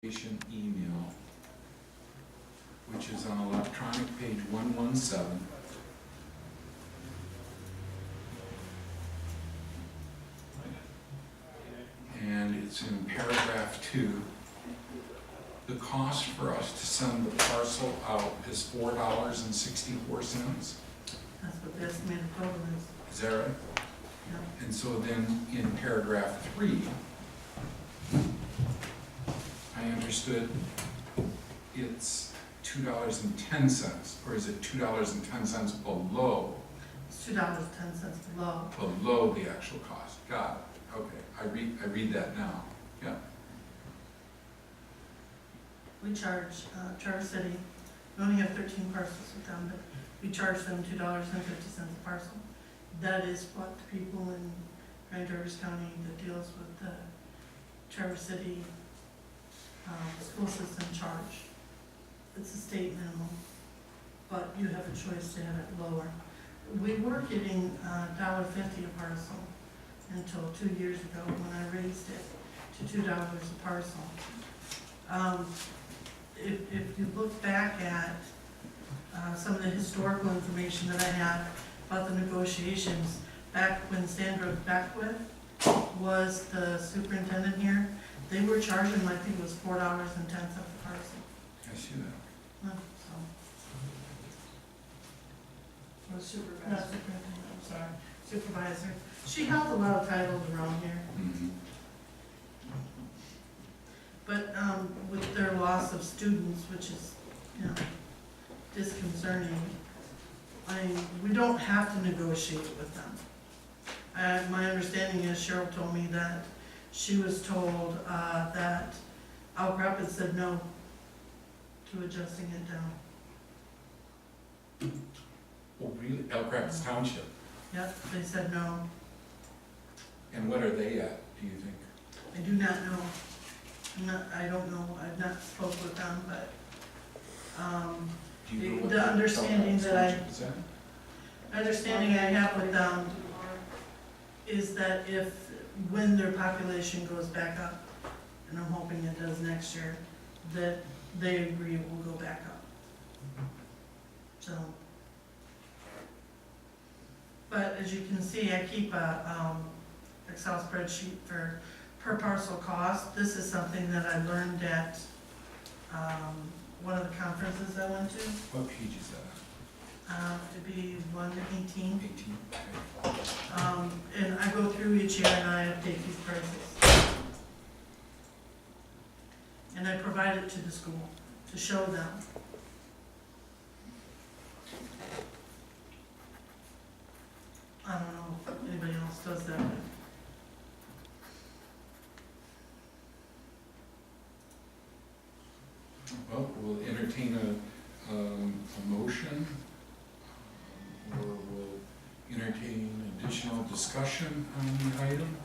email, which is on electronic page 117. And it's in paragraph 2. The cost for us to send the parcel out is $4.64. That's what the estimated total is. Is that right? Yeah. And so then in paragraph 3, I understood it's $2.10, or is it $2.10 below? It's $2.10 below. The actual cost. Got it. Okay, I read that now. Yeah. We charge Traverse City, we only have 13 parcels with them, but we charge them $2.50 a parcel. That is what the people in Grand Traverse County that deals with the Traverse City school system charge. It's a state minimum, but you have a choice to have it lower. We were getting $1.50 a parcel until 2 years ago when I raised it to $2 a parcel. If you look back at some of the historical information that I have about the negotiations, back when Sandra Beckwith was the superintendent here, they were charging, I think it was $4.10 a parcel. I see that. So. Or supervisor. Not superintendent, I'm sorry, supervisor. She held a lot of titles around here. Mm-hmm. But with their loss of students, which is, you know, disconcerting, we don't have to negotiate with them. My understanding is Cheryl told me that she was told that Elk Rapids said no to adjusting it down. Oh, really? Elk Rapids Township? Yep, they said no. And what are they at, do you think? I do not know. I don't know, I've not spoke with them, but, Do you know what the understanding Elk that Rapids Township is at? understanding I have with them is that when their population goes back up, and I'm hoping it does next year, that they agree it will go back up. So, but as you can see, I keep a Excel spreadsheet for per parcel cost. This is something that I learned at one of the conferences I went to. What page is that? It'd be 118. 18? Okay. And I go through each year and I update these prices. And I provide it to the school to show them. I don't know if anybody else does that. Well, we'll entertain a motion, or we'll entertain additional discussion on the item.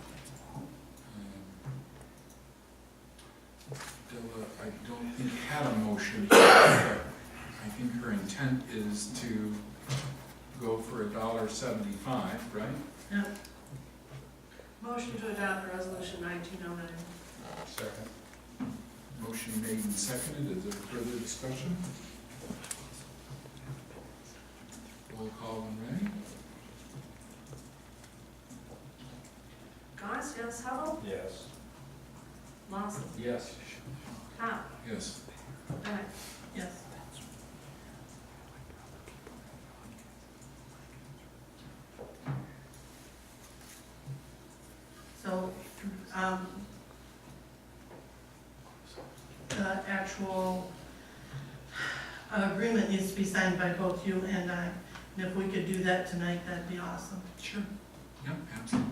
Della, I don't think had a motion, but I think her intent is to go for $1.75, right? Yep. Motion to adopt resolution 1909. Second. Motion made and seconded. Is there further discussion? Roll call when ready. Goss, yes. Hubble? Yes. Lawson? Yes. Pop? Yes. Beck? Yes. So, the actual agreement needs to be signed by both you and I. And if we could do that tonight, that'd be awesome. Sure. Yep, absolutely.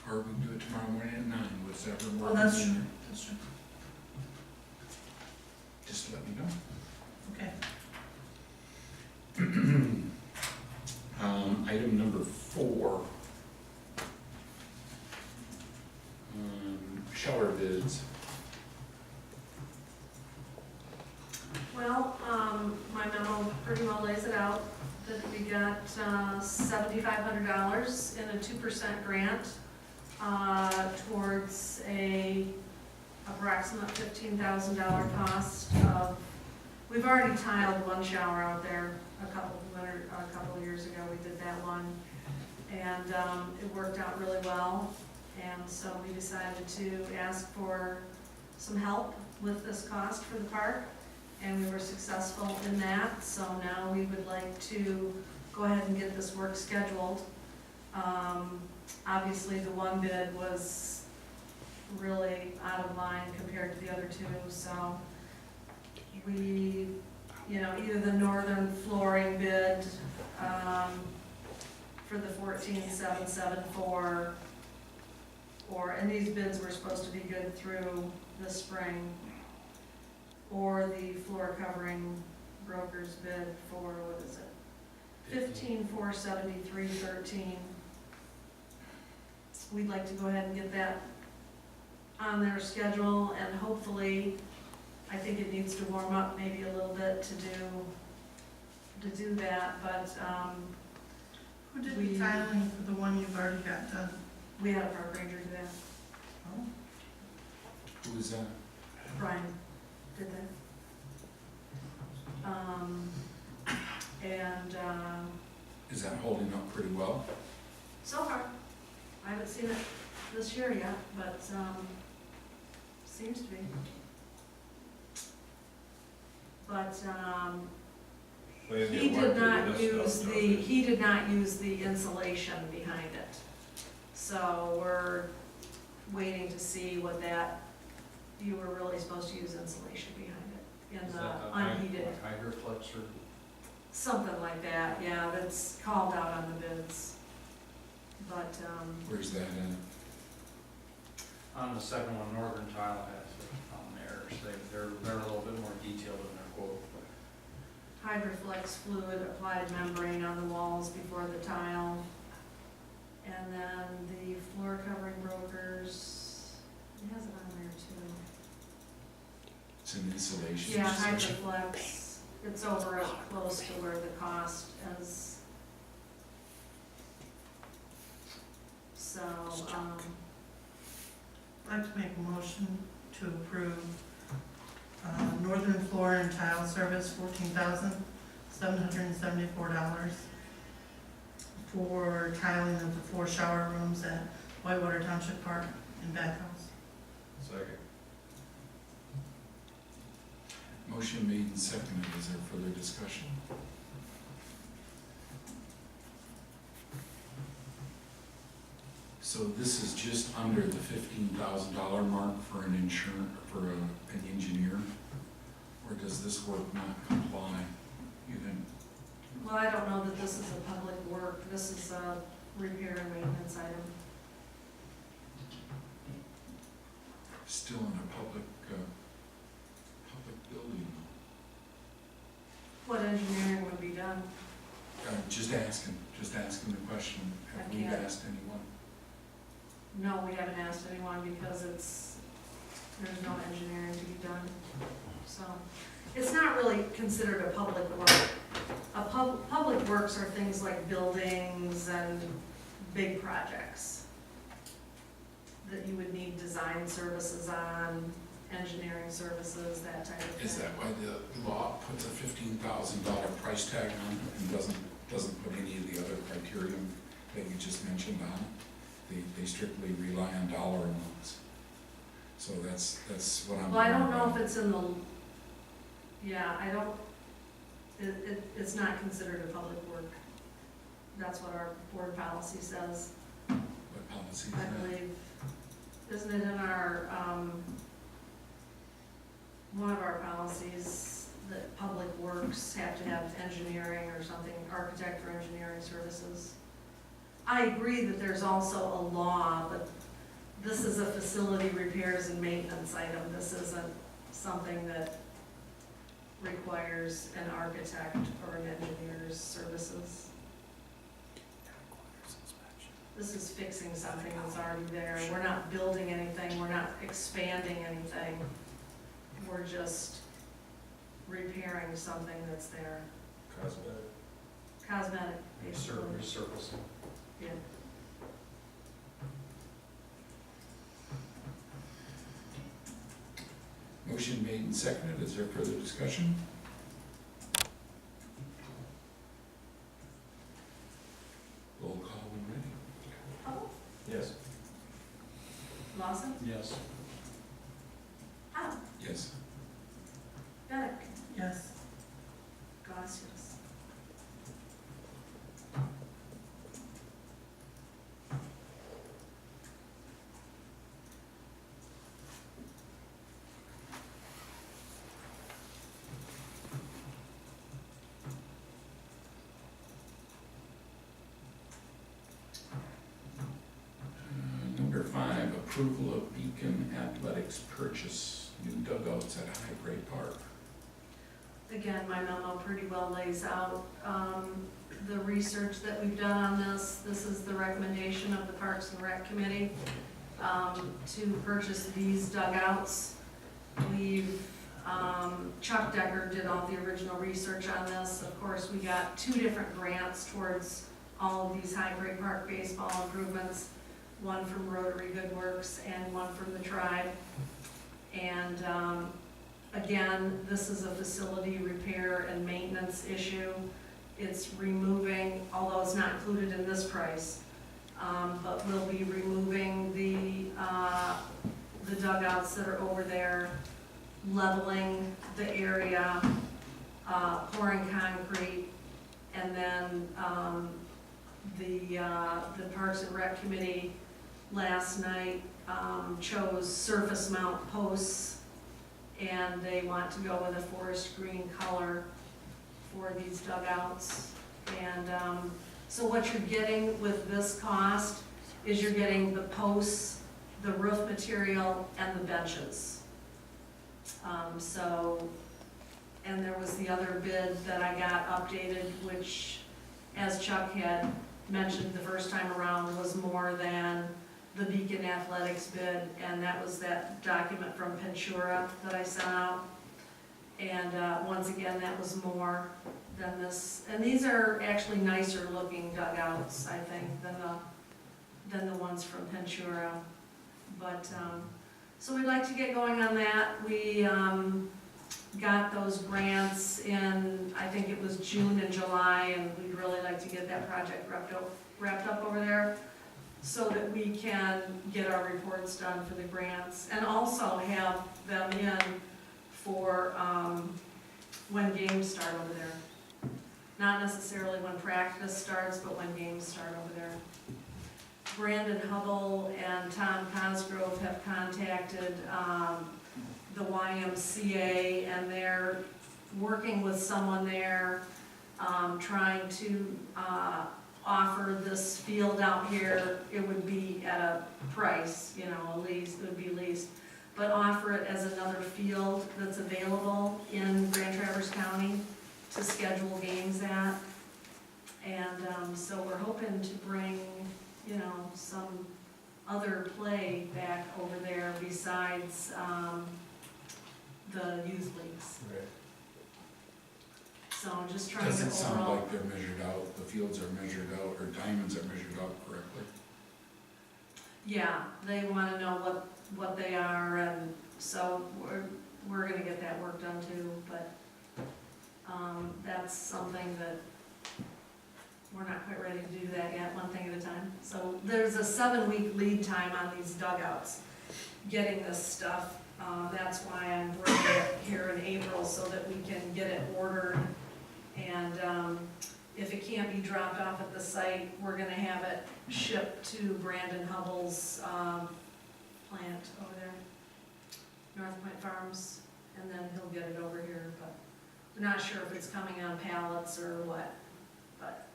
Or we can do it tomorrow morning at 9, whichever more. Oh, that's true, convenient. that's true. Just let me know. Okay. Item number 4. Shower bids. Well, my memo pretty well lays it out, that we got $7,500 in a 2% grant towards a approximate $15,000 cost of, we've already tiled one shower out there a couple of years ago, we did that one. And it worked out really well, and so we decided to ask for some help with this cost for the park, and we were successful in that, so now we would like to go ahead and get this work scheduled. Obviously, the one bid was really out of line compared to the other two, so we, either the northern flooring bid, for the 14,774, and these bids were supposed to be good through the spring, or the floor covering broker's bid for, what is it? 15,473.13. We'd like to go ahead and get that on their schedule, and hopefully, I think it needs to warm up maybe a little bit to do that, but, Who did the tiling for the one you've already got done? we had a park ranger do that. Oh, Who is that? Brian did that. Is that holding up pretty well? So far, I haven't seen it this year yet, but, seems to be. But, he did not use the insulation behind it. So we're waiting to see what that, you were really supposed to use insulation behind it in the unheated, Hydroflex or? something like that, yeah, that's called out on the bids. But, Where's that in? On the second one, Northern Tile has it on theirs. They're a little bit more detailed in their quote. Hydroflex fluid applied membrane on the walls before the tile. And then the floor covering brokers, it has it on there too. It's an insulation. Yeah, section. Hydroflex, it's over close to where the cost is. So, I'd like to make a motion to approve Northern Floor and Tile Service, $14,774 for tiling of the 4 shower rooms at Whitewater Township Park and Bathhouse. Second. Motion made and seconded. Is there further discussion? So this is just under the $15,000 mark for an an engineer? Or does this work not comply? You can, well, I don't know that this is a public work, this is a repair and maintenance item. still in a public building. What engineering would be done? Just asking the question. Have we can't. asked anyone? No, we haven't asked anyone because there's no engineering to be done. So, it's not really considered a public work. Public works are things like buildings and big projects that you would need design services on, engineering services, that type of thing. Is that why the law puts a $15,000 price tag on it and doesn't put any of the other criteria that you just mentioned on it? They strictly rely on dollar amounts. So that's what I'm. Well, I don't know if it's in the, yeah, I don't, it's not considered a public work. That's what our board policy says, What policy is I that? believe. Isn't it in our, one of our policies that public works have to have engineering or something, architect or engineering services? I agree that there's also a law, but this is a facility repairs and maintenance item. This isn't something that requires an architect or an engineer's services. This is fixing something that's already there. We're not building anything, we're not expanding anything. We're just repairing something that's there. Cosmetic, basically. Resurfacing. Yeah. Motion made and seconded, is there further discussion? Roll call when ready. Hubble, Yes. Lawson, Yes. Haddle, Yes. Bennett, Yes. Goss, yes. Number 5, approval of Beacon Athletics purchase new dugouts at High Grade Park. Again, my memo pretty well lays out the research that we've done on this. This is the recommendation of the Parks and Rec Committee to purchase these dugouts. Chuck Decker did all the original research on this. Of course, we got 2 different grants towards all of these High Grade Park baseball improvements. One from Rotary Good Works and one from the Tribe. And again, this is a facility repair and maintenance issue. It's removing, although it's not included in this price, but we'll be removing the dugouts that are over there, leveling the area, pouring concrete, and then the Parks and Rec Committee last night chose surface mount posts, and they want to go with a forest green color for these dugouts. And so what you're getting with this cost is you're getting the posts, the roof material, and the benches. And there was the other bid that I got updated, which, as Chuck had mentioned the first time around, was more than the Beacon Athletics bid, and that was that document from Ventura that I sent out. And once again, that was more than this. And these are actually nicer looking dugouts, I think, than the ones from Ventura. But, so we'd like to get going on that. We got those grants in, I think it was June and July, and we'd really like to get that project wrapped up over there, so that we can get our reports done for the grants, and also have them in for when games start over there. Not necessarily when practice starts, but when games start over there. Brandon Hubble and Tom Cosgrove have contacted the YMCA, and they're working with someone there, trying to offer this field out here. It would be at a price, you know, a lease, it would be leased, but offer it as another field that's available in Grand Traverse County to schedule games at. And so we're hoping to bring, you know, some other play back over there besides the youth leagues. Right. So I'm just trying to Doesn't sound overall. like they're measured out, the fields are measured out, or diamonds are measured out correctly. Yeah, they wanna know what they are, and so we're gonna get that work done too, but, that's something that we're not quite ready to do that yet, one thing at a time. So there's a 7-week lead time on these dugouts, getting this stuff. That's why I'm bringing it here in April, so that we can get it ordered. And if it can't be dropped off at the site, we're gonna have it shipped to Brandon Hubble's plant over there, North Point Farms, and then he'll get it over here, but we're not sure if it's coming on pallets or what. But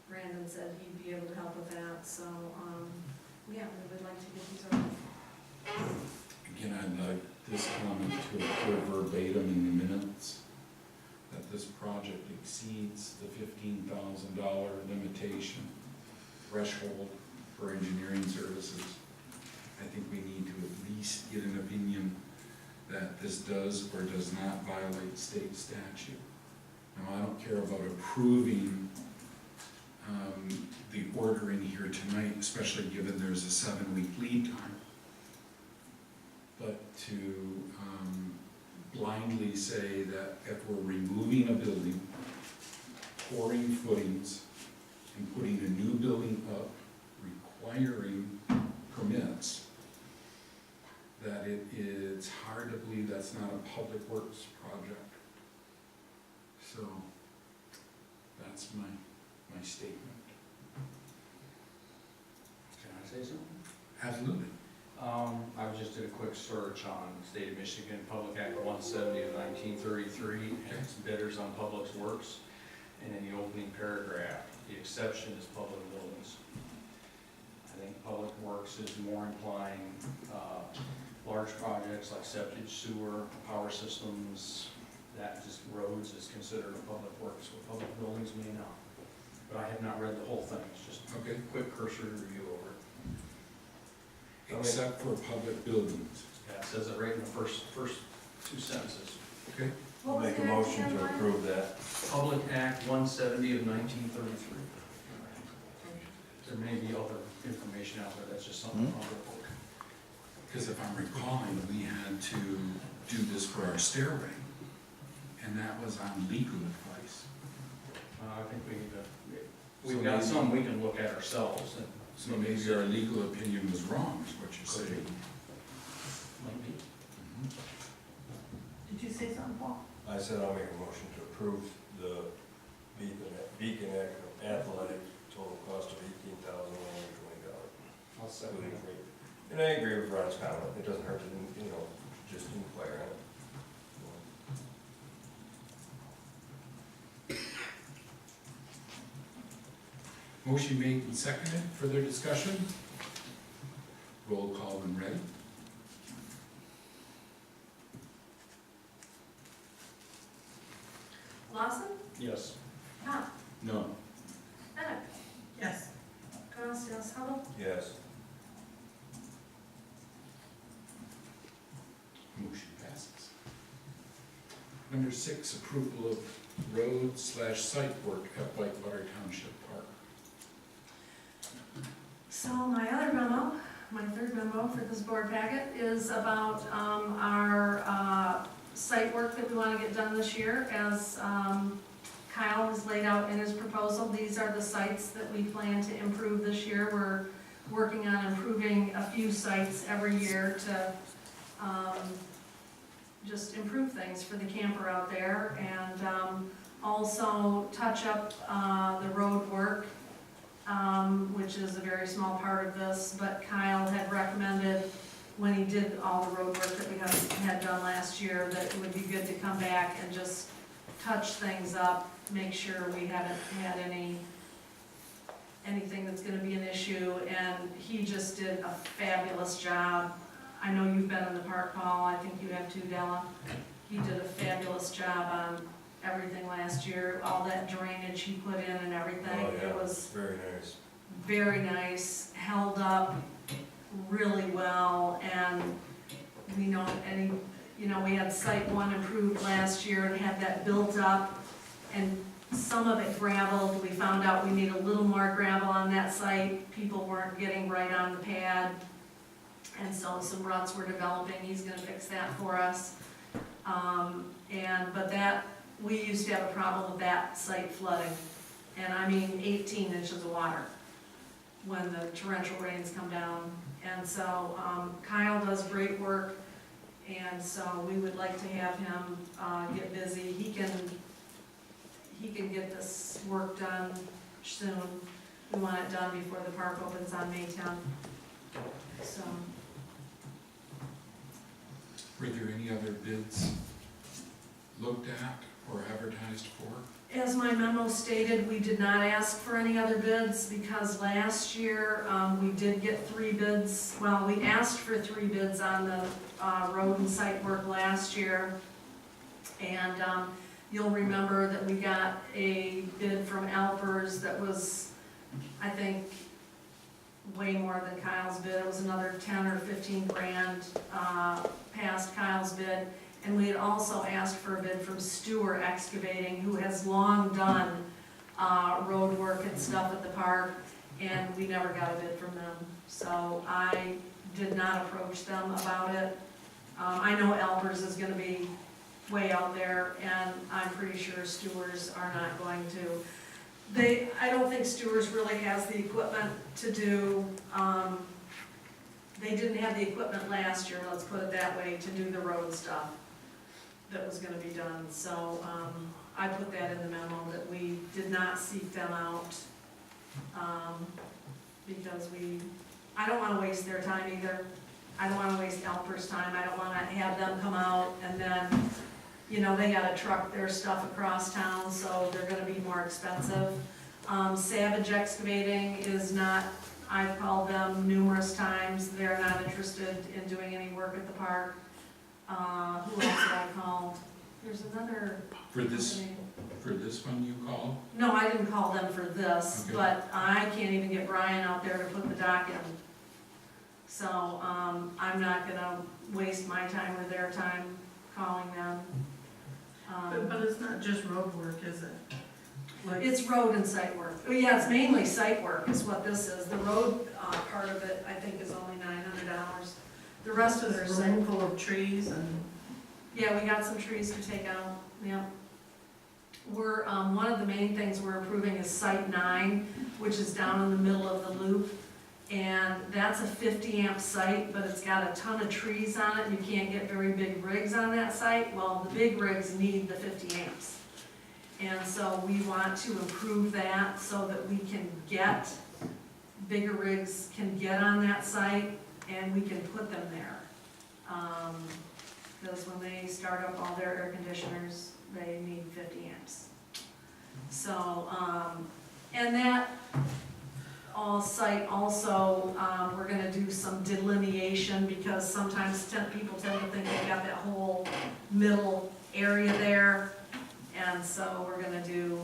Brandon said he'd be able to help with that, so, yeah, we would like to get these over. Again, I'd like this comment to occur verbatim in the minutes, that this project exceeds the $15,000 limitation threshold for engineering services. I think we need to at least get an opinion that this does or does not violate state statute. Now, I don't care about approving the order in here tonight, especially given there's a 7-week lead time. But to blindly say that if we're removing a building, pouring footings, and putting a new building up, requiring permits, that it's hard to believe that's not a public works project. So, that's my statement. Can I say something? Absolutely. I just did a quick search on State of Michigan Public Act 170 of 1933, and it's bidders on public works. And in the opening paragraph, the exception is public buildings. I think public works is more implying, large projects like septic, sewer, power systems, that just roads is considered a public works, what public buildings may not. But I have not read the whole thing, it's just Okay. a quick cursory review over it. Except for public buildings. Yeah, it says it right in the first two sentences. Okay. What was Make a the motion again, to Ryan? approve that. Public Act 170 of 1933. There may be other information out there, that's just something on the book. Because if I'm recalling, we had to do this for our stairway, and that was on legal advice. I think we need to, So we've got maybe- some we can look at ourselves and. So maybe our legal opinion was wrong, is what you're saying. Might be. Did you say something, Paul? I said I'll make a motion to approve the Beacon Athletic total cost of $18,120. I'll second that. And I agree with Ron's comment, it doesn't hurt to, just inquire on it. Motion made and seconded, further discussion? Roll call when ready. Lawson? Yes. Pop? No. Bennett? Yes. Gracias, Hubble? Yes. Motion passes. Number 6, approval of road/site work at Whitewater Township Park. So my other memo, my third memo for this board packet is about our site work that we want to get done this year. As Kyle has laid out in his proposal, these are the sites that we plan to improve this year. We're working on improving a few sites every year to just improve things for the camper out there, and also touch up the road work, which is a very small part of this, but Kyle had recommended, when he did all the road work that we had done last year, that it would be good to come back and just touch things up, make sure we haven't had anything that's gonna be an issue, and he just did a fabulous job. I know you've been in the park, Paul, I think you have too, Della. He did a fabulous job on everything last year, all that drainage he put in and everything. Oh, yeah. It was Very nice. very nice, held up really well, and we know, we had site 1 improved last year and had that built up, and some of it gravelled. We found out we need a little more gravel on that site. People weren't getting right on the pad, and so some ruts were developing. He's gonna fix that for us. But that, we used to have a problem with that site flooding, and I mean 18 inches of water when the torrential rains come down. And so Kyle does great work, and so we would like to have him get busy. He can get this work done soon. We want it done before the park opens on May 10th. So, Were there any other bids looked at or advertised for? as my memo stated, we did not ask for any other bids because last year we did get 3 bids. Well, we asked for 3 bids on the road and site work last year. And you'll remember that we got a bid from Alpers that was, I think, way more than Kyle's bid. It was another 10 or 15 grand past Kyle's bid. And we had also asked for a bid from Stewart Excavating, who has long done road work and stuff at the park, and we never got a bid from them. So I did not approach them about it. I know Alpers is gonna be way out there, and I'm pretty sure Stewart's are not going to. I don't think Stewart's really has the equipment to do, they didn't have the equipment last year, let's put it that way, to do the road stuff that was gonna be done, so, I put that in the memo, that we did not seek them out, because I don't wanna waste their time either. I don't wanna waste Alper's time, I don't wanna have them come out and then, you know, they gotta truck their stuff across town, so they're gonna be more expensive. Savage Excavating is not, I've called them numerous times, they're not interested in doing any work at the park. Who else have I called? There's another For this, company. for this one you called? No, I didn't call them for this, Okay. but I can't even get Brian out there to put the dock in. So, I'm not gonna waste my time or their time calling them. But it's not just road work, is it? Like, It's road and site work. Oh, yeah, it's mainly site work is what this is. The road, part of it, I think, is only $900. The rest of their it's site, removal of trees and, yeah, we got some trees to take out, yeah. We're, one of the main things we're approving is Site 9, which is down in the middle of the loop. And that's a 50 amp site, but it's got a ton of trees on it, and you can't get very big rigs on that site. Well, the big rigs need the 50 amps. And so we want to improve that so that we can get, bigger rigs can get on that site, and we can put them there. Because when they start up all their air conditioners, they need 50 amps. So, and that site also, we're gonna do some delineation, because sometimes people tend to think they got that whole middle area there. And so we're gonna do,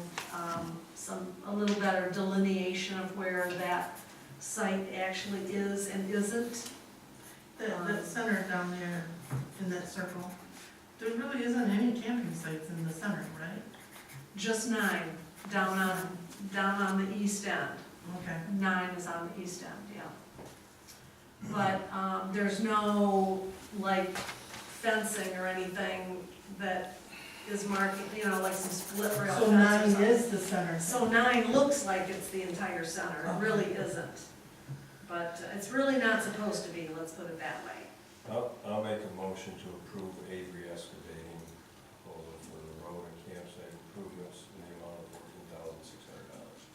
a little better delineation of where that site actually is and isn't. that center down there in that circle. There really isn't any camping sites in the center, right? Just 9, down on the east end. Okay. 9 is on the east end, yeah. But, there's no, like, fencing or anything that is marking, you know, like some split rail So fence or 9 something. is the center. So 9 looks like it's the entire center, it really isn't. But it's really not supposed to be, let's put it that way. I'll make a motion to approve Avery Excavating proposal for the road and campsite improvements in the amount of $14,600.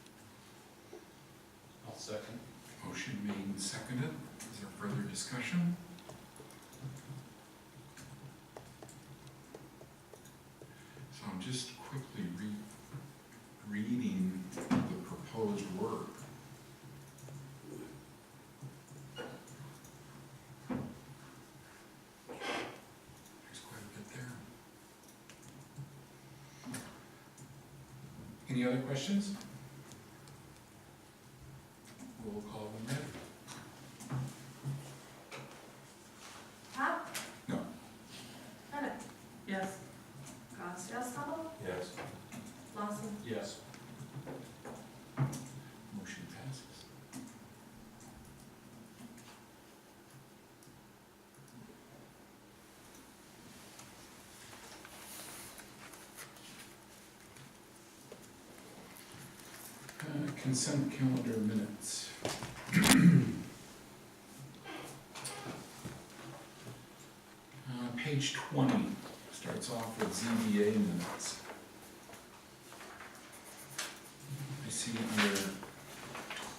I'll second. Motion made and seconded. Is there further discussion? So I'm just quickly reading the proposed work. There's quite a bit there. Any other questions? We'll call them ready. Pop? No. Bennett? Yes. Costello? Yes. Lawson? Yes. Motion passes. Consent calendar minutes. Page 20 starts off with ZBA minutes. I see under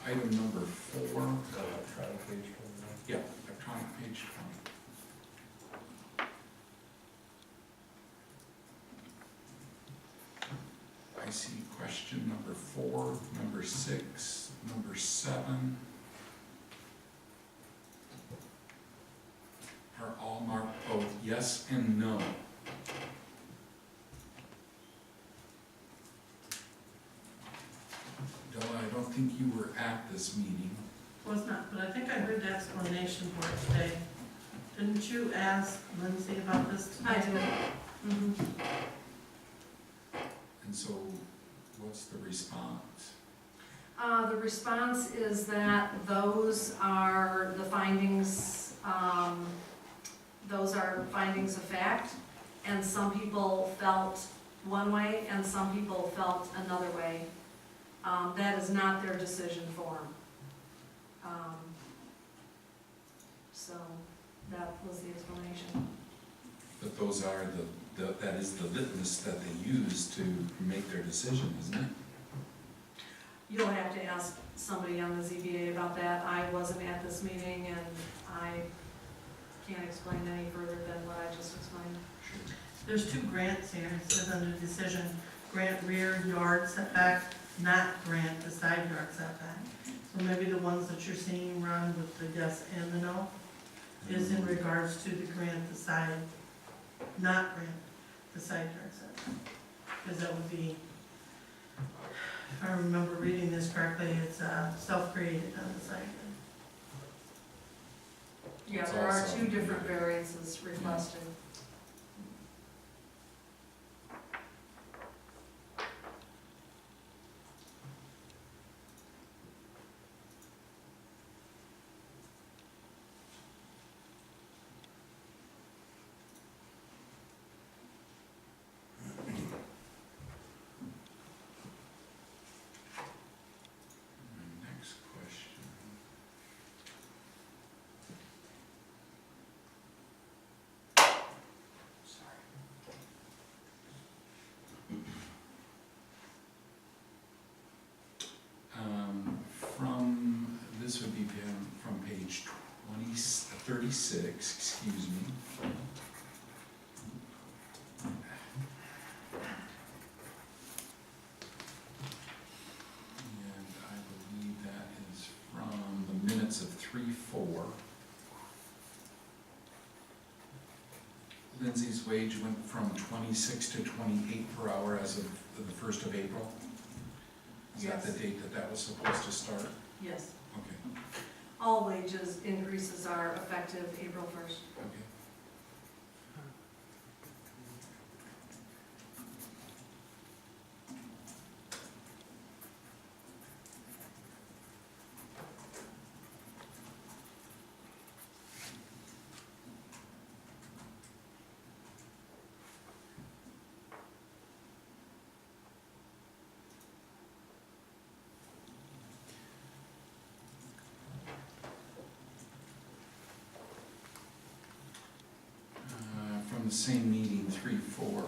item number 4, Electronic page coming up. yeah, electronic page 20. I see question number 4, number 6, number 7 are all marked both yes and no. Della, I don't think you were at this meeting. Was not, but I think I heard the explanation for it today. Didn't you ask Lindsay about this today? I did. Mhm. And so, what's the response? The response is that those are the findings, those are findings of fact, and some people felt one way and some people felt another way. That is not their decision form. So that was the explanation. But those are that is the litmus that they use to make their decision, isn't it? You'll have to ask somebody on the ZBA about that. I wasn't at this meeting and I can't explain any further than what I just explained. Sure. There's 2 grants here, it says under decision, grant rear yard setback, not grant the side yard setback. So maybe the ones that you're seeing, Ron, with the yes and the no, is in regards to the grant the side, not grant the side yard setback. Because that would be, if I remember reading this correctly, it's self-created on the side yard. Yeah, It's there are also- 2 different variances requested. My next question. Sorry. This would be from page 36, excuse me. And I believe that is from the minutes of 3/4. Lindsay's wage went from 26 to 28 per hour as of the 1st of April. Is that the Yes. date that was supposed to start? Yes. Okay, All wages increases are effective April 1st. okay. From the same meeting, 3/4.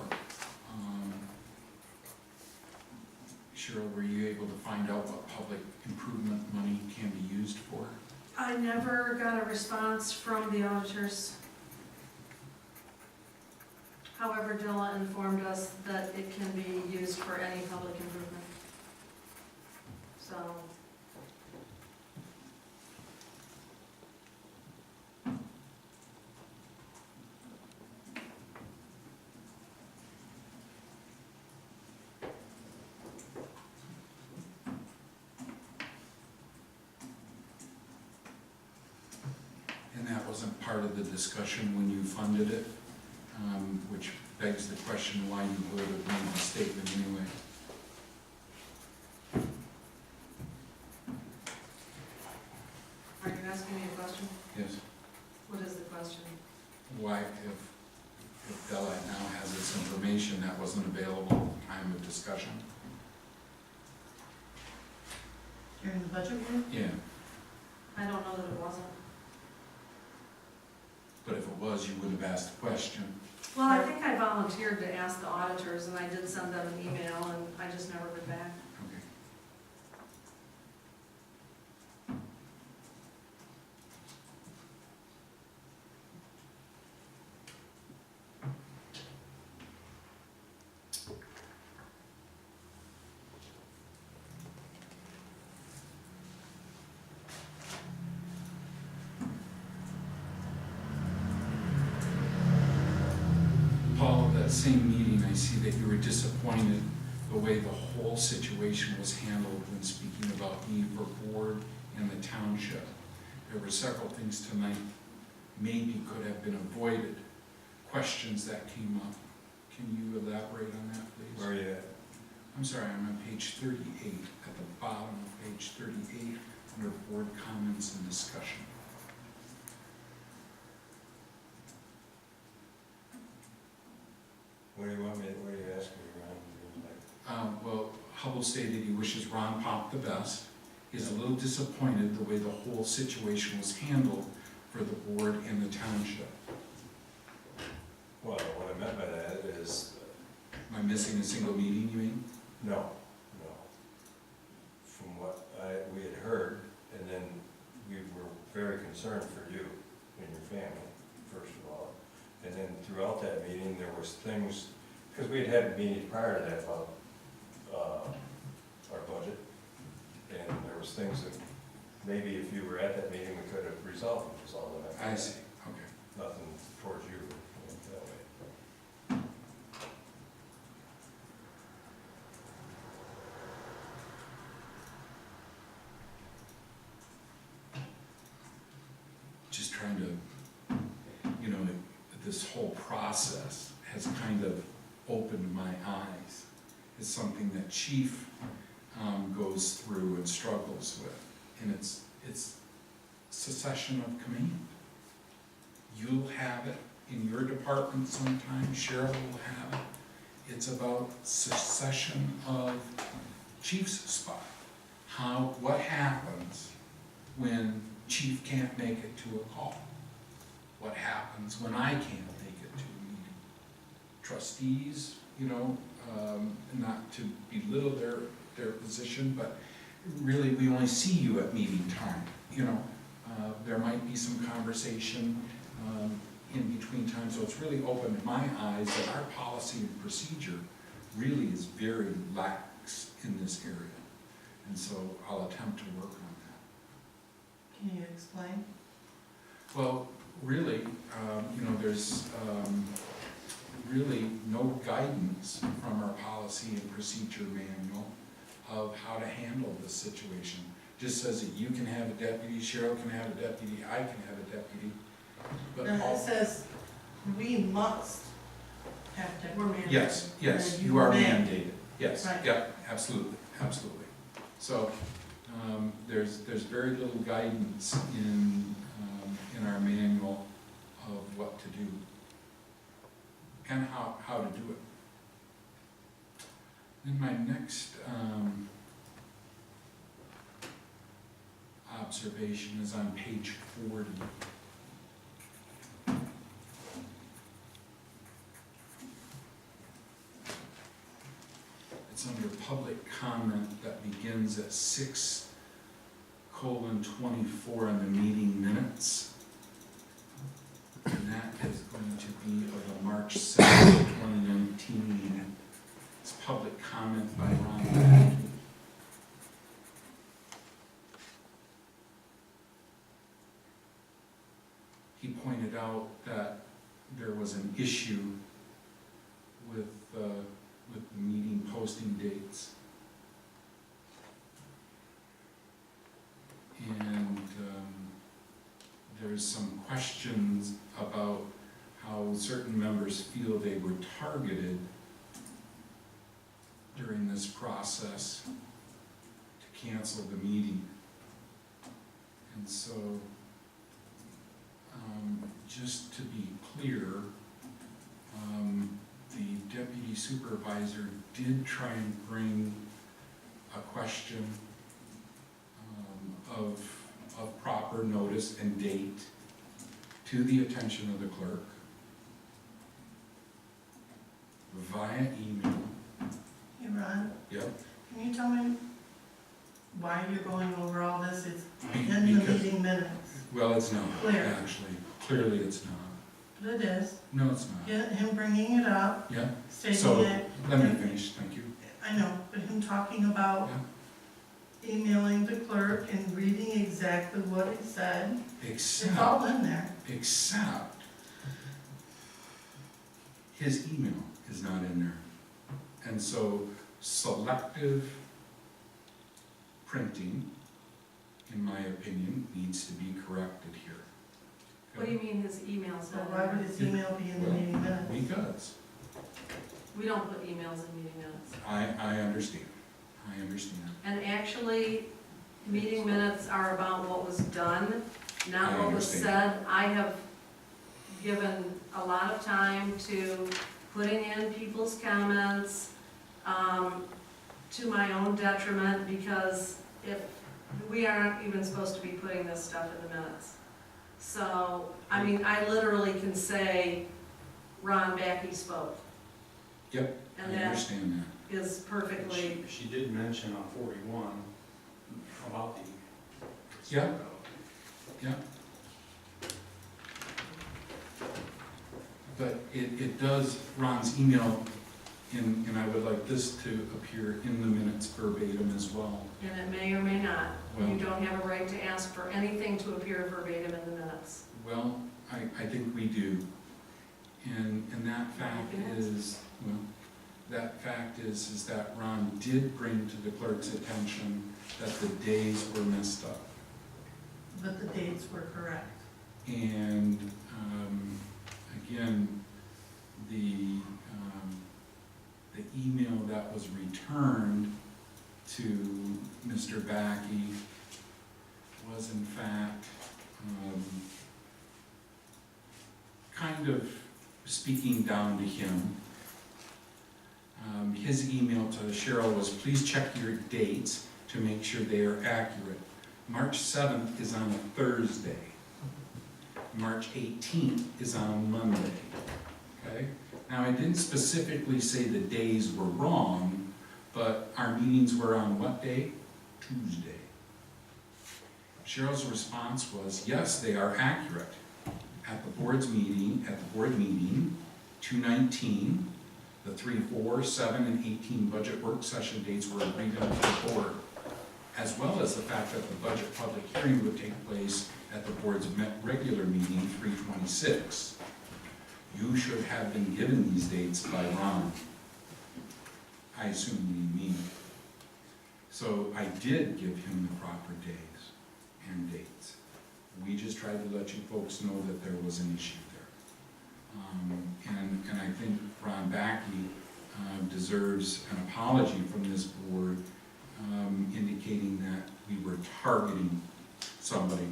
Cheryl, were you able to find out what public improvement money can be used for? I never got a response from the auditors. However, Dilla informed us that it can be used for any public improvement. So, And that wasn't part of the discussion when you funded it, which begs the question why you would have made the statement anyway. are you asking me a question? Yes. What is the question? Why, if Bella now has this information that wasn't available at the time of discussion? During the budget meeting? Yeah, I don't know that it wasn't. but if it was, you would have asked the question. Well, I think I volunteered to ask the auditors, and I did send them an email, and I just never heard back. Okay. Paul, at that same meeting, I see that you were disappointed the way the whole situation was handled when speaking about me for board and the township. There were several things tonight maybe could have been avoided, questions that came up. Can you elaborate on that, please? Where are you at? I'm sorry, I'm on page 38, at the bottom of page 38, under board comments and discussion. What do you want me, what are you asking me, Ron? Well, Hubble stated he wishes Ron Pop the best. He's a little disappointed the way the whole situation was handled for the board and the township. Well, what I meant by that is, Am I missing a single meeting, you mean? no. From what we had heard, and then we were very concerned for you and your family, first of all. And then throughout that meeting, there was things, because we had had meetings prior to that about our budget. And there was things that maybe if you were at that meeting, we could have resolved them. I see, okay. Nothing towards you that way. Just trying to, you know, this whole process has kind of opened my eyes. It's something that Chief goes through and struggles with, and it's secession of command. You'll have it in your department sometime, Cheryl will have it. It's about secession of Chief's spot. What happens when Chief can't make it to a call? What happens when I can't make it to a meeting? Trustees, you know, not to belittle their position, but really we only see you at meeting time, you know. There might be some conversation in between times, so it's really opened my eyes that our policy and procedure really is very lax in this area. And so I'll attempt to work on that. Can you explain? Well, really, you know, there's really no guidance from our policy and procedure manual of how to handle this situation. Just says that you can have a deputy, Cheryl can have a deputy, I can have a deputy. But And all, it says, we must have We're deputies. mandated. yes, And you are may. mandated, yes, Right. yeah, absolutely. So, there's very little guidance in our manual of what to do and how to do it. Then my next observation is on page 40. It's under public comment that begins at 6:24 in the meeting minutes. And that is going to be of the March 7th, 2019. It's public comment by Ron Mack. He pointed out that there was an issue with the meeting posting dates. And there's some questions about how certain members feel they were targeted during this process to cancel the meeting. And so, just to be clear, the deputy supervisor did try and bring a question of proper notice and date to the attention of the clerk via email. Hey, Ron, Yep. can you tell me why you're going over all this? It's in the Because, meeting minutes. well, it's not, Clear. actually. Clearly it's not. But it is. No, it's not. Him bringing it up, Yeah, stating So- it. let me finish, thank you. I know, but him talking about Yeah. emailing the clerk and reading exactly what he said, it's all in there. Except his email is not in there. And so selective printing, in my opinion, needs to be corrected here. What do you mean his email's So not why would in? his email be in the Well, meeting minutes? Because, We don't put emails in meeting minutes. I understand, And actually, meeting minutes are about what was done, not I what was understand. said. I have given a lot of time to putting in people's comments, to my own detriment, because if, we aren't even supposed to be putting this stuff in the minutes. So, I mean, I literally can say, Ron Backey spoke. Yep, I And that understand that. is perfectly, She did mention on 41 about the. Yeah. Yeah. But it does, Ron's email, and I would like this to appear in the minutes verbatim as well. and it may or may not. You Well- don't have a right to ask for anything to appear verbatim in the minutes. Well, I think we do. And that fact is, well, that fact is that Ron did bring to the clerk's attention that the days were messed up. But the dates were correct. And, again, the email that was returned to Mr. Backey was in fact, kind of speaking down to him. His email to Cheryl was, please check your dates to make sure they are accurate. March 7th is on a Thursday. March 18th is on Monday, okay? Now, I didn't specifically say the days were wrong, but our meetings were on what day? Tuesday. Cheryl's response was, yes, they are accurate. At the board meeting, 2/19, the 3, 4, 7, and 18 budget work session dates were agreed on with the board, as well as the fact that the budget public hearing would take place at the board's regular meeting, 3/26. You should have been given these dates by Ron. I assume you mean. So I did give him the proper days and dates. We just tried to let you folks know that there was an issue there. And I think Ron Backey deserves an apology from this board, indicating that we were targeting somebody.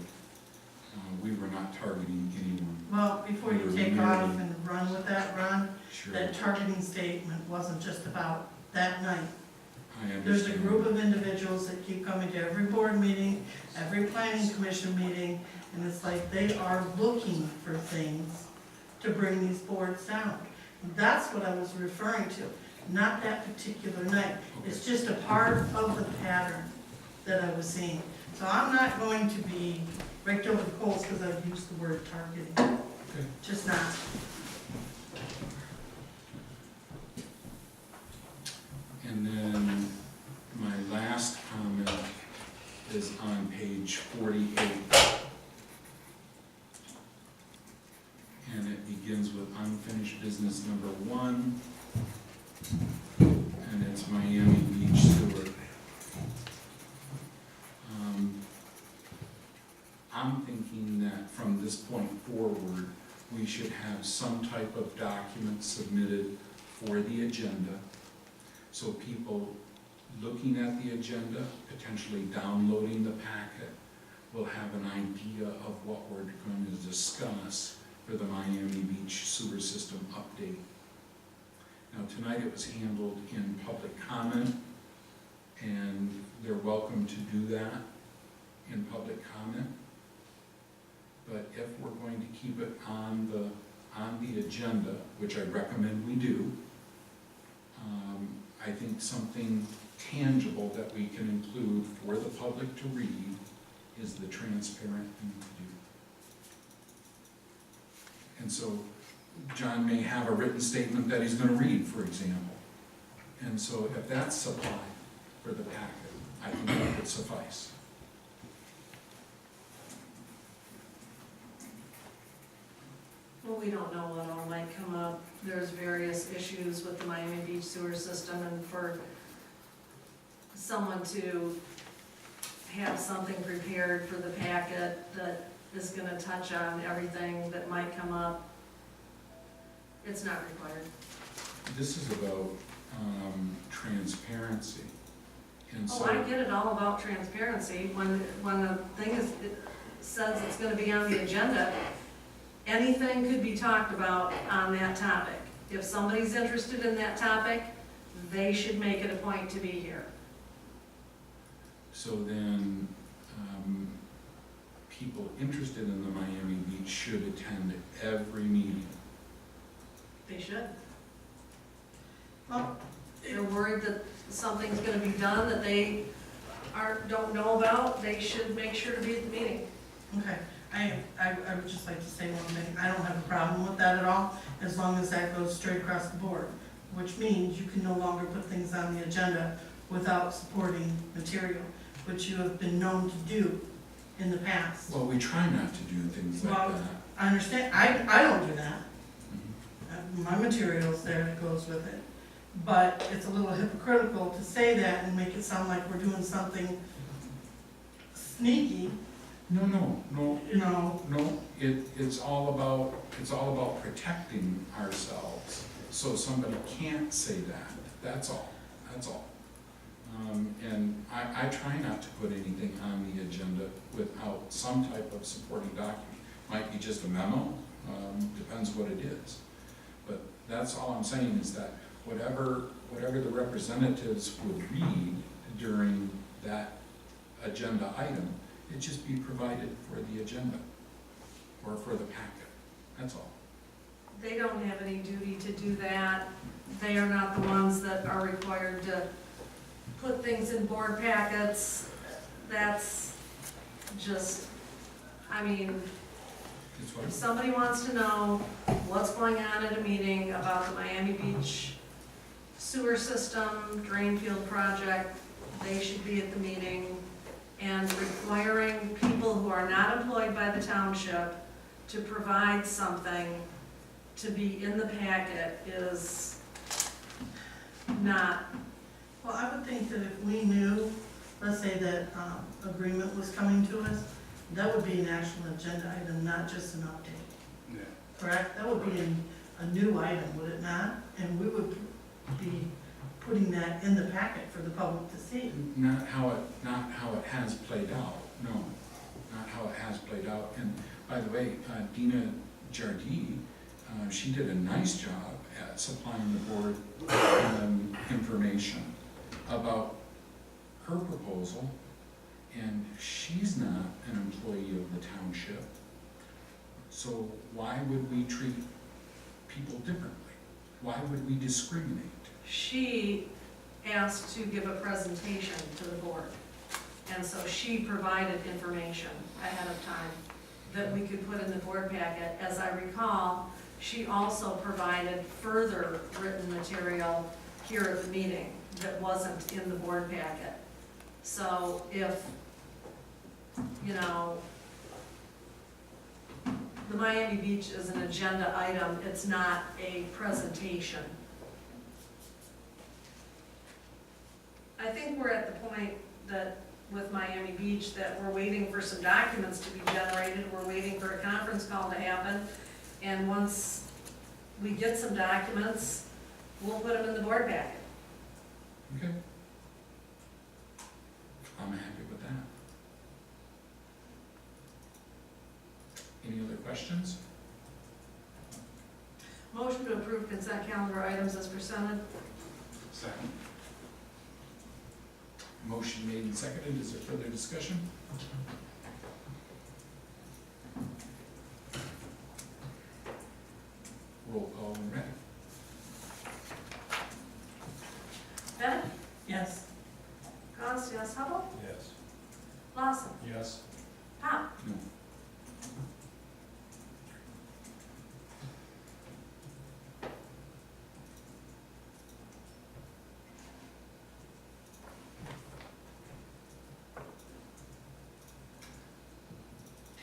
We were not targeting anyone. Well, before you take off and run with that, Ron, Sure, that targeting statement wasn't just about that night. I understand. There's a group of individuals that keep coming to every board meeting, every planning commission meeting, and it's like they are looking for things to bring these boards down. That's what I was referring to, not that particular night. It's just a part of the pattern that I was seeing. So I'm not going to be raked over the coals because I've used the word targeting. Okay. Just not. And then my last comment is on page 48. And it begins with unfinished business number 1. And it's Miami Beach Sewer. I'm thinking that from this point forward, we should have some type of document submitted for the agenda. So people looking at the agenda, potentially downloading the packet, will have an idea of what we're going to discuss for the Miami Beach sewer system update. Now, tonight it was handled in public comment, and they're welcome to do that in public comment. But if we're going to keep it on the agenda, which I recommend we do, I think something tangible that we can include for the public to read is the transparent thing to do. And so John may have a written statement that he's going to read, for example. And so if that's supplied for the packet, I think that would suffice. Well, we don't know what all might come up. There's various issues with the Miami Beach sewer system, and for someone to have something prepared for the packet that is gonna touch on everything that might come up, it's not required. This is about transparency. And so, Oh, I get it all about transparency. When the thing is, it says it's gonna be on the agenda, anything could be talked about on that topic. If somebody's interested in that topic, they should make it a point to be here. So then, people interested in the Miami Beach should attend every meeting. They should. Well, If they're worried that something's gonna be done that they don't know about, they should make sure to be at the meeting. okay, I would just like to say one thing, I don't have a problem with that at all, as long as that goes straight across the board, which means you can no longer put things on the agenda without supporting material, which you have been known to do in the past. Well, we try not to do things like Well, that. I understand, I don't do that. Mhm. My material's there that goes with it. But it's a little hypocritical to say that and make it sound like we're doing something sneaky, No, you know. no, it's all about protecting ourselves, so somebody can't say that, that's all. And I try not to put anything on the agenda without some type of supporting document. Might be just a memo, depends what it is. But that's all I'm saying is that whatever the representatives would read during that agenda item, it just be provided for the agenda or for the packet, that's all. They don't have any duty to do that. They are not the ones that are required to put things in board packets. That's just, I mean, It's what if somebody wants to know what's going on at a meeting about the Miami Beach sewer system, drain field project, they should be at the meeting. And requiring people who are not employed by the township to provide something to be in the packet is not. Well, I would think that if we knew, let's say that agreement was coming to us, that would be an actual agenda item, not just an update. Yeah. Correct? That would be a new item, would it not? And we would be putting that in the packet for the public to see. Not how it has played out, no, not how it has played out. And by the way, Dina Jardee, she did a nice job at supplying the board information about her proposal, and she's not an employee of the township. So why would we treat people differently? Why would we discriminate? She asked to give a presentation to the board. And so she provided information ahead of time that we could put in the board packet. As I recall, she also provided further written material here at the meeting that wasn't in the board packet. So if, you know, the Miami Beach is an agenda item, it's not a presentation. I think we're at the point that with Miami Beach that we're waiting for some documents to be generated, we're waiting for a conference call to happen, and once we get some documents, we'll put them in the board packet. Okay? I'm happy with that. Any other questions? Motion to approve consent calendar items as presented. Second. Motion made and seconded, is there further discussion? Roll call when ready. Bennett? Yes. Goss, yes. Hubble? Yes. Lawson? Yes. Pop? No.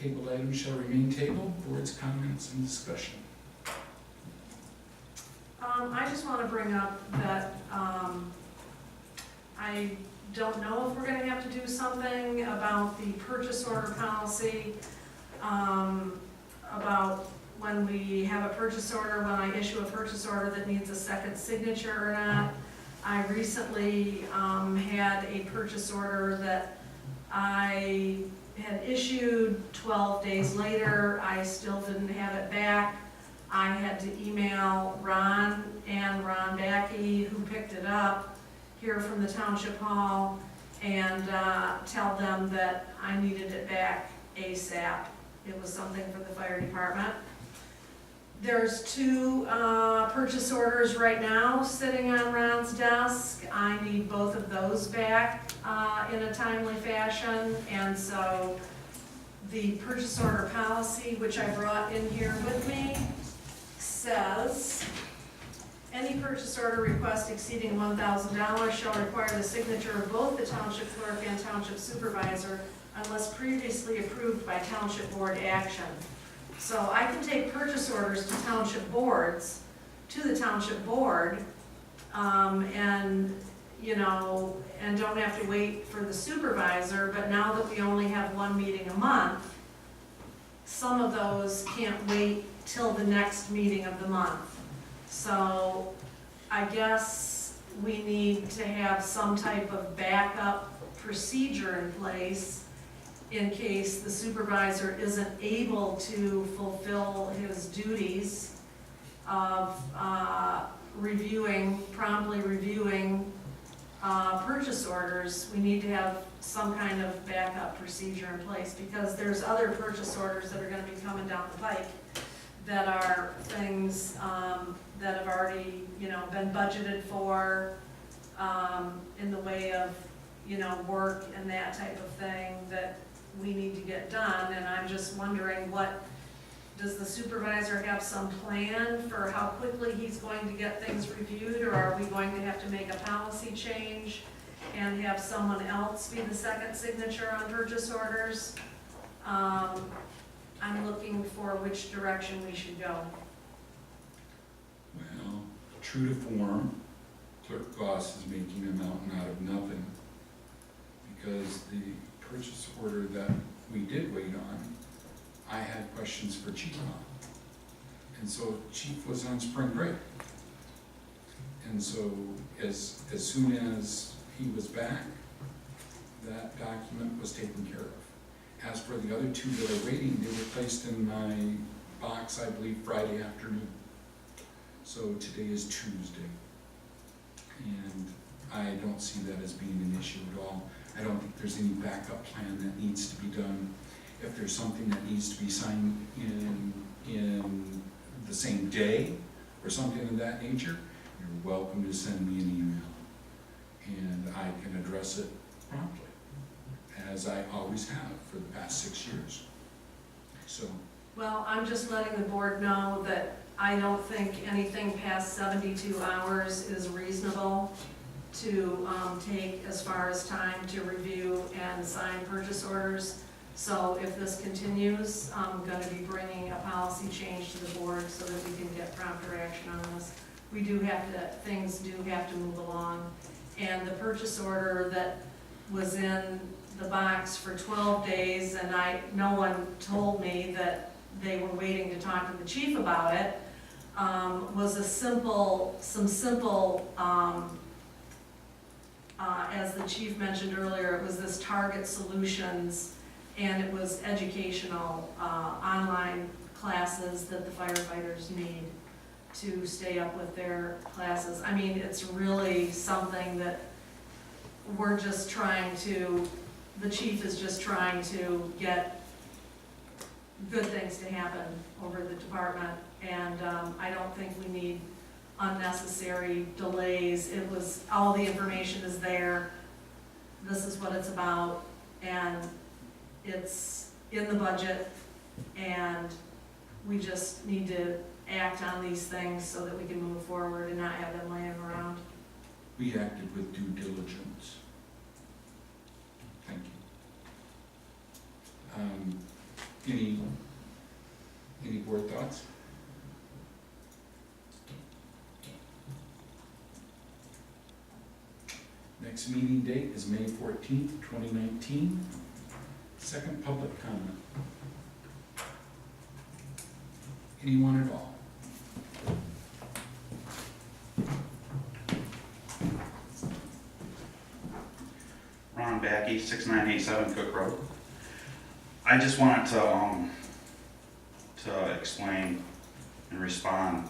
Tabled items shall remain tabled, board's comments and discussion. I just want to bring up that I don't know if we're going to have to do something about the purchase order policy, about when we have a purchase order, when I issue a purchase order that needs a second signature or not. I recently had a purchase order that I had issued. 12 days later, I still didn't have it back. I had to email Ron and Ron Backey, who picked it up here from the township hall, and tell them that I needed it back ASAP. It was something for the fire department. There's 2 purchase orders right now sitting on Ron's desk. I need both of those back in a timely fashion, and so the purchase order policy, which I brought in here with me, says, any purchase order request exceeding $1,000 shall require the signature of both the township clerk and township supervisor unless previously approved by township board action. So I can take purchase orders to township boards, to the township board, and, you know, and don't have to wait for the supervisor, but now that we only have 1 meeting a month, some of those can't wait till the next meeting of the month. So I guess we need to have some type of backup procedure in place in case the supervisor isn't able to fulfill his duties of promptly reviewing purchase orders. We need to have some kind of backup procedure in place, because there's other purchase orders that are gonna be coming down the pike that are things that have already, you know, been budgeted for in the way of, you know, work and that type of thing that we need to get done. And I'm just wondering, does the supervisor have some plan for how quickly he's going to get things reviewed, or are we going to have to make a policy change and have someone else be the second signature on purchase orders? I'm looking for which direction we should go. Well, true to form, Clerk Goss is making a mountain out of nothing, because the purchase order that we did wait on, I had questions for Chief on. And so Chief was on spring break. And so as soon as he was back, that document was taken care of. As for the other 2 that are waiting, they were placed in my box, I believe, Friday afternoon. So today is Tuesday. And I don't see that as being an issue at all. I don't think there's any backup plan that needs to be done. If there's something that needs to be signed in the same day or something of that nature, you're welcome to send me an email, and I can address it promptly, as I always have for the past 6 years. So, Well, I'm just letting the board know that I don't think anything past 72 hours is reasonable to take as far as time to review and sign purchase orders. So if this continues, I'm going to be bringing a policy change to the board so that we can get proper action on this. We do have to, things do have to move along. And the purchase order that was in the box for 12 days, and no one told me that they were waiting to talk to the chief about it, was some simple, as the chief mentioned earlier, it was this Target Solutions, and it was educational online classes that the firefighters need to stay up with their classes. I mean, it's really something that we're just trying to, the chief is just trying to get good things to happen over the department, and I don't think we need unnecessary delays. It was, all the information is there, this is what it's about, and it's in the budget, and we just need to act on these things so that we can move forward and not have them laying around. we acted with due diligence. Thank you. Any board thoughts? Next meeting date is May 14th, 2019. Second public comment. Anyone at all? Ron Backey, 6987 Cook Road. I just wanted to explain and respond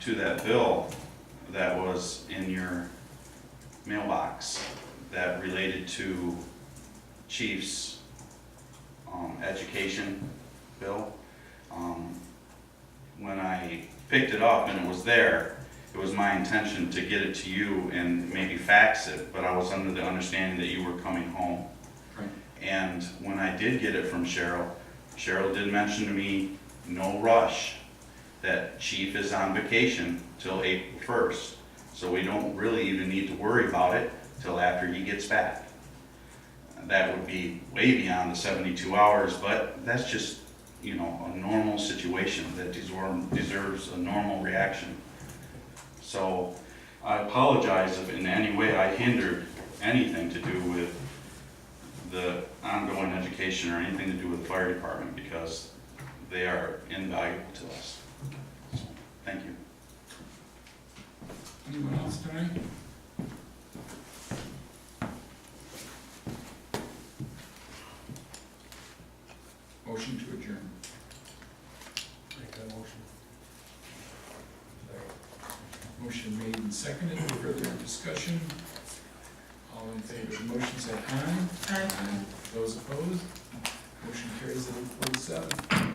to that bill that was in your mailbox that related to Chief's education bill. When I picked it up and it was there, it was my intention to get it to you and maybe fax it, but I was under the understanding that you were coming home. Right. And when I did get it from Cheryl, Cheryl did mention to me, no rush, that Chief is on vacation till April 1st. So we don't really even need to worry about it till after he gets back. That would be way beyond the 72 hours, but that's just, you know, a normal situation that deserves a normal reaction. So I apologize if in any way I hindered anything to do with the ongoing education or anything to do with the fire department, because they are invaluable to us. So, thank you. Anyone else tonight? Motion to adjourn. Make that motion. Motion made and seconded. Further discussion? All in favor of the motion say aye. Aye. Those opposed? Motion carries at 8:47.